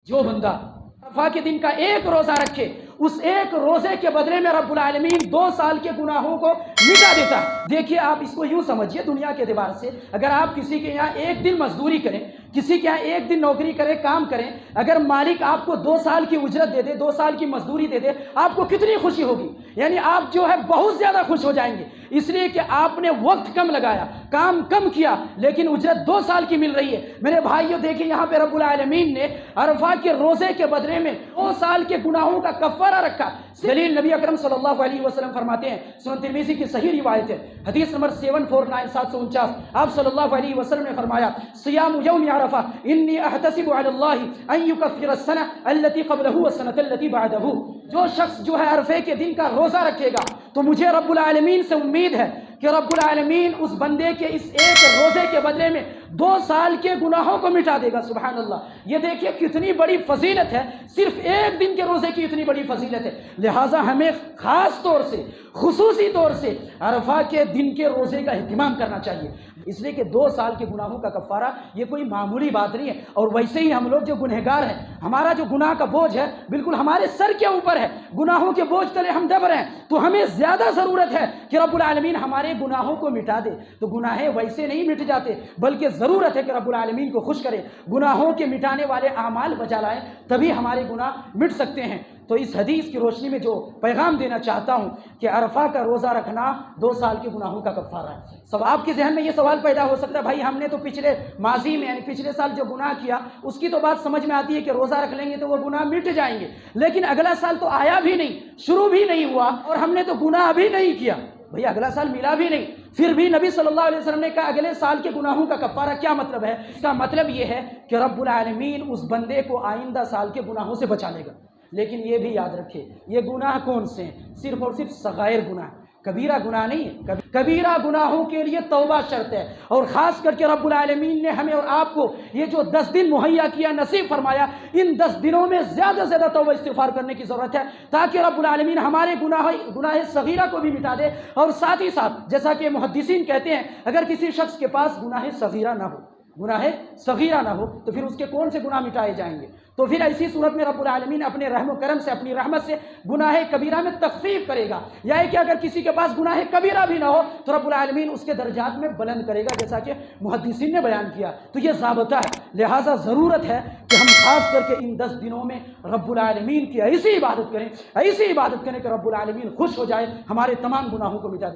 جو بندہ عرفہ کے دن کا ایک روزہ رکھے اس ایک روزے کے بدلے میں رب العالمین 2 سال کے گناہوں کو مٹا دیتا ہے۔ دیکھیے آپ اس کو یوں سمجھیے دنیا کے اعتبار سے، اگر آپ کسی کے یہاں ایک دن مزدوری کریں، کسی کے یہاں ایک دن نوکری کریں، کام کریں، اگر مالک آپ کو 2 سال کی اجرت دے دے، 2 سال کی مزدوری دے دے، آپ کو کتنی خوشی ہوگی؟ یعنی آپ جو ہے بہت زیادہ خوش ہو جائیں گے، اس لیے کہ آپ نے وقت کم لگایا، کام کم کیا، لیکن اجرت 2 سال کی مل رہی ہے۔ میرے بھائیو دیکھیں یہاں پہ رب العالمین نے عرفہ کے روزے کے بدلے میں 2 سال کے گناہوں کا کفارہ رکھا۔ دلیل نبی اکرم صلی اللہ علیہ وسلم فرماتے ہیں، سنن ترمذی کی صحیح روایت ہے، حدیث نمبر 749749، آپ صلی اللہ علیہ وسلم نے فرمایا صیام یوم عرفہ انی احتسب علی اللہ ان یکفر السنہ التي قبلہ والسنۃ التي بعدہ۔ جو شخص جو ہے عرفے کے دن کا روزہ رکھے گا تو مجھے رب العالمین سے امید ہے کہ رب العالمین اس بندے کے اس ایک روزے کے بدلے میں 2 سال کے گناہوں کو مٹا دے گا۔ سبحان اللہ، یہ دیکھیے کتنی بڑی فضیلت ہے، صرف ایک دن کے روزے کی اتنی بڑی فضیلت ہے۔ لہٰذا ہمیں خاص طور سے، خصوصی طور سے عرفہ کے دن کے روزے کا اہتمام کرنا چاہیے، اس لیے کہ 2 سال کے گناہوں کا کفارہ یہ کوئی معمولی بات نہیں ہے۔ اور ویسے ہی ہم لوگ جو گنہگار ہیں، ہمارا جو گناہ کا بوجھ ہے بالکل ہمارے سر کے اوپر ہے، گناہوں کے بوجھ تلے ہم دب رہے ہیں، تو ہمیں زیادہ ضرورت ہے کہ رب العالمین ہمارے گناہوں کو مٹا دے۔ تو گناہیں ویسے نہیں مٹ جاتے، بلکہ ضرورت ہے کہ رب العالمین کو خوش کرے، گناہوں کے مٹانے والے اعمال بجا لائیں، تبھی ہمارے گناہ مٹ سکتے ہیں۔ تو اس حدیث کی روشنی میں جو پیغام دینا چاہتا ہوں کہ عرفہ کا روزہ رکھنا 2 سال کے گناہوں کا کفارہ ہے۔ سب آپ کے ذہن میں یہ سوال پیدا ہو سکتا ہے، بھائی ہم نے تو پچھلے ماضی میں یعنی پچھلے سال جو گناہ کیا اس کی تو بات سمجھ میں آتی ہے کہ روزہ رکھ لیں گے تو وہ گناہ مٹ جائیں گے، لیکن اگلا سال تو آیا بھی نہیں، شروع بھی نہیں ہوا، اور ہم نے تو گناہ بھی نہیں کیا، بھئی اگلا سال ملا بھی نہیں، پھر بھی نبی صلی اللہ علیہ وسلم نے کہا اگلے سال کے گناہوں کا کفارہ۔ کیا مطلب ہے؟ اس کا مطلب یہ ہے کہ رب العالمین اس بندے کو آئندہ سال کے گناہوں سے بچا لے گا۔ لیکن یہ بھی یاد رکھے یہ گناہ کون سے ہیں؟ صرف اور صرف صغائر گناہ، کبیرہ گناہ نہیں ہے۔ کبیرہ گناہوں کے لیے توبہ شرط ہے، اور خاص کر کے رب العالمین نے ہمیں اور آپ کو یہ جو 10 دن مہیا کیا، نصیب فرمایا، ان 10 دنوں میں زیادہ سے زیادہ توبہ استغفار کرنے کی ضرورت ہے، تاکہ رب العالمین ہمارے گناہ صغیرہ کو بھی مٹا دے، اور ساتھ ہی ساتھ جیسا کہ محدثین کہتے ہیں اگر کسی شخص کے پاس گناہ صغیرہ نہ ہو، گناہ صغیرہ نہ ہو تو پھر اس کے کون سے گناہ مٹائے جائیں گے؟ تو پھر ایسی صورت میں رب العالمین اپنے رحم و کرم سے، اپنی رحمت سے گناہ کبیرہ میں تخفیف کرے گا، یا کہ اگر کسی کے پاس گناہ کبیرہ بھی نہ ہو تو رب العالمین اس کے درجات میں بلند کرے گا، جیسا کہ محدثین نے بیان کیا۔ تو یہ ضابطہ ہے، لہٰذا ضرورت ہے کہ ہم خاص کر کے ان 10 دنوں میں رب العالمین کی ایسی عبادت کریں کہ رب العالمین خوش ہو جائے، ہمارے تمام گناہوں کو مٹا دے۔